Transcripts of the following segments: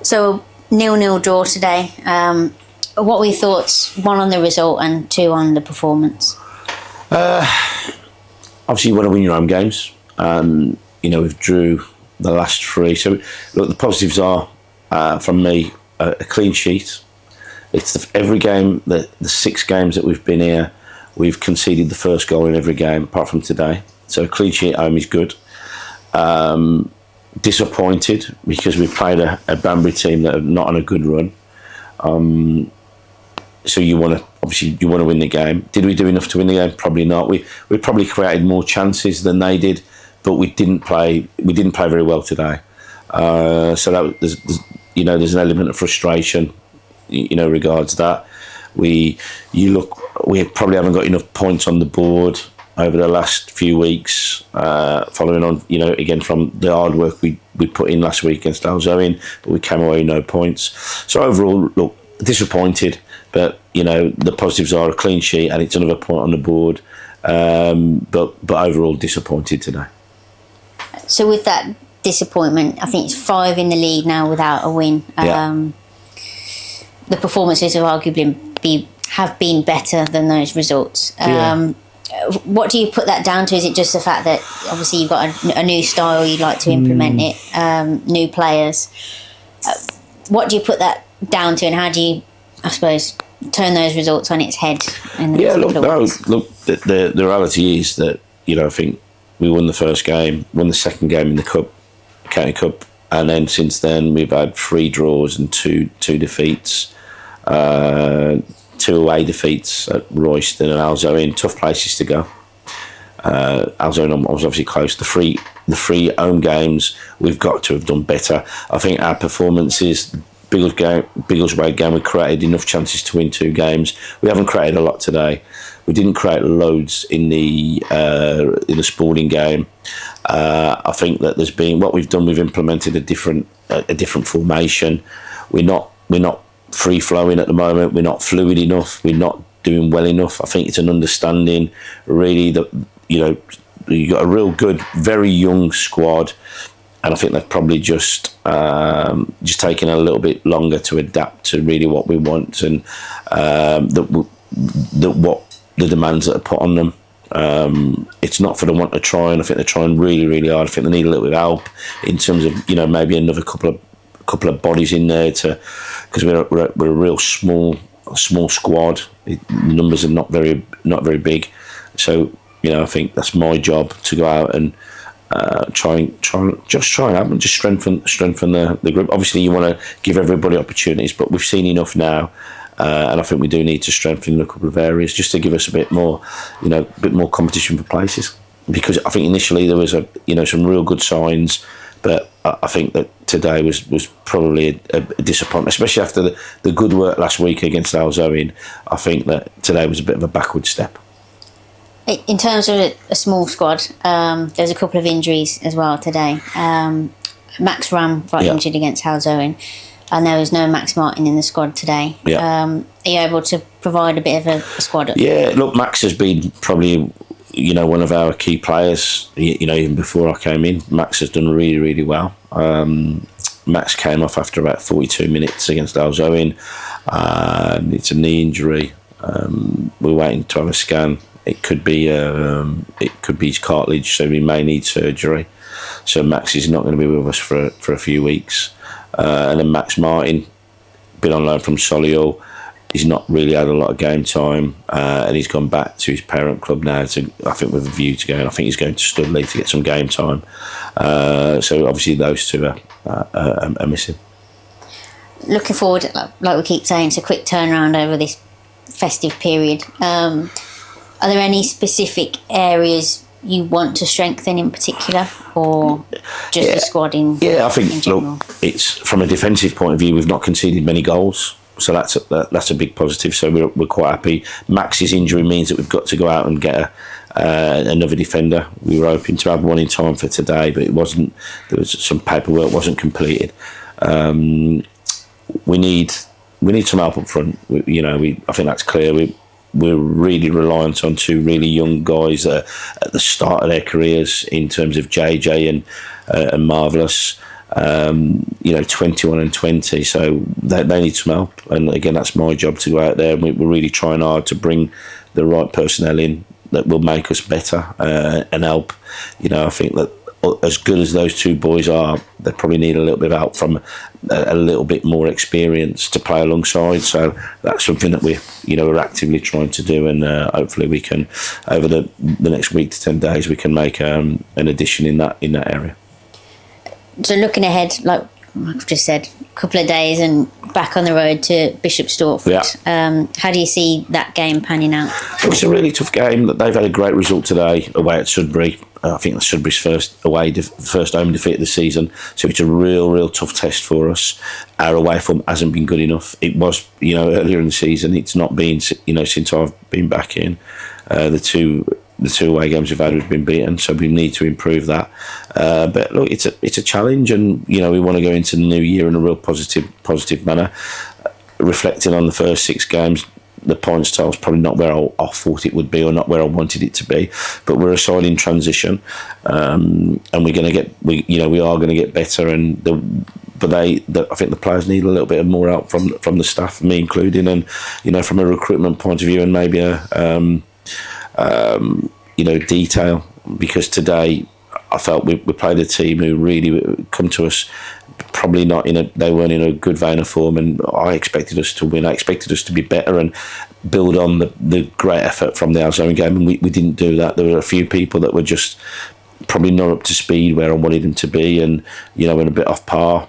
So 0-0 draw today. What were your thoughts? 1 on the result and 2 on the performance. Obviously, you want to win your home games. We've drew the last 3. So, look, the positives are, from me, a clean sheet. It's every game, the 6 games that we've been here, we've conceded the first goal in every game, apart from today. So, a clean sheet at home is good. Disappointed because we played a Banbury team that are not on a good run. So you want to win the game. Did we do enough to win the game? Probably not. We probably created more chances than they did, but we didn't play very well today. So there's an element of frustration, regards that. We probably haven't got enough points on the board over the last few weeks, following on, again from the hard work we put in last week against Alzoin, but we came away with no points. So overall, look, disappointed, but the positives are a clean sheet and it's another point on the board. But overall, disappointed today. So with that disappointment, I think it's 5 in the league now without a win. The performances have arguably have been better than those results. What do you put that down to? Is it just the fact that obviously you've got a new style, you'd like to implement it, new players? What do you put that down to, and how do you, I suppose, turn those results on its head? The reality is that, I think we won the first game, won the second game in the Cup, County Cup, and then since then we've had 3 draws and two defeats. 2 away defeats at Royston and Alzoin, tough places to go. Alzoin was obviously close. The three home games, we've got to have done better. I think our performances, Biggleswade game, we created enough chances to win 2 games. We haven't created a lot today. We didn't create loads in the Sporting game. I think that there's been what we've done. We've implemented a different formation. We're not free flowing at the moment. We're not fluid enough. We're not doing well enough. I think it's an understanding, really, that you got a real good, very young squad, and I think they've probably just taken a little bit longer to adapt to really what we want and what the demands that are put on them. It's not for the want of trying. I think they're trying really, really hard. I think they need a little bit of help in terms of maybe another couple of bodies in there because we're a real small squad. The numbers are not very big, so I think that's my job to go out and try and help and just strengthen the group. Obviously, you want to give everybody opportunities, but we've seen enough now, and I think we do need to strengthen in a couple of areas just to give us a bit more competition for places. Because I think initially there was some real good signs. But I think that today was probably a disappointment, especially after the good work last week against Alzoin. I think that today was a bit of a backward step. In terms of a small squad, there's a couple of injuries as well today. Max Ram got injured against Alzoin, and there was no Max Martin in the squad today. Are you able to provide a bit of a squad? Yeah, look, Max has been probably one of our key players, even before I came in. Max has done really, really well. Max came off after about 42 minutes against Alzoin. It's a knee injury. We're waiting to have a scan. It could be his cartilage, so we may need surgery. So Max is not going to be with us for a few weeks. And then Max Martin, been on loan from Solihull. He's not really had a lot of game time, and he's gone back to his parent club now. I think with a view to going. I think he's going to Studley to get some game time. So obviously those 2 are missing. Looking forward, like we keep saying, it's a quick turnaround over this festive period. Are there any specific areas you want to strengthen in particular, or just the squad in? Yeah, I think it's from a defensive point of view. We've not conceded many goals. So that's a big positive. So we're quite happy. Max's injury means that we've got to go out and get another defender. We were hoping to have one in time for today, but it wasn't. There was some paperwork wasn't completed. We need some help up front. I think that's clear. We're really reliant on 2 really young guys that are at the start of their careers in terms of JJ and Marvellous. 21 and 20. So they need some help. And again, that's my job to go out there. And we're really trying hard to bring the right personnel in that will make us better and help. I think that as good as those two boys are, they probably need a little bit of help from a little bit more experience to play alongside. So that's something that we're actively trying to do, and hopefully we can, over the next week to 10 days, we can make an addition in that area. So looking ahead, like I've just said, a couple of days and back on the road to Bishop Stortford. Yeah. How do you see that game panning out? It's a really tough game. They've had a great result today away at Sudbury. I think that's Sudbury's first home defeat of the season. So it's a real tough test for us. Our away form hasn't been good enough. It was, earlier in the season. It's not been, since I've been back in. The two away games we've had, we've been beaten, so we need to improve that. But look, it's a challenge, and we want to go into the new year in a real positive manner. Reflecting on the first 6 games, the points totals probably not where I thought it would be, or not where I wanted it to be. But we're a side in transition, and we're going to get we are going to get better. And I think the players need a little bit of more help from the staff, me including, and from a recruitment point of view, and maybe detail, because today I felt we played a team who really come to us probably they weren't in a good vein of form, and I expected us to win. I expected us to be better and build on the great effort from the Alzheimer game, and we didn't do that. There were a few people that were just probably not up to speed where I wanted them to be, and and a bit off par.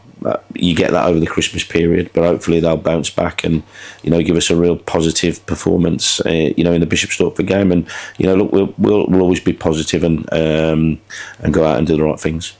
You get that over the Christmas period, but hopefully they'll bounce back and give us a real positive performance in the Bishop Stortford game. And look, we'll always be positive and go out and do the right things.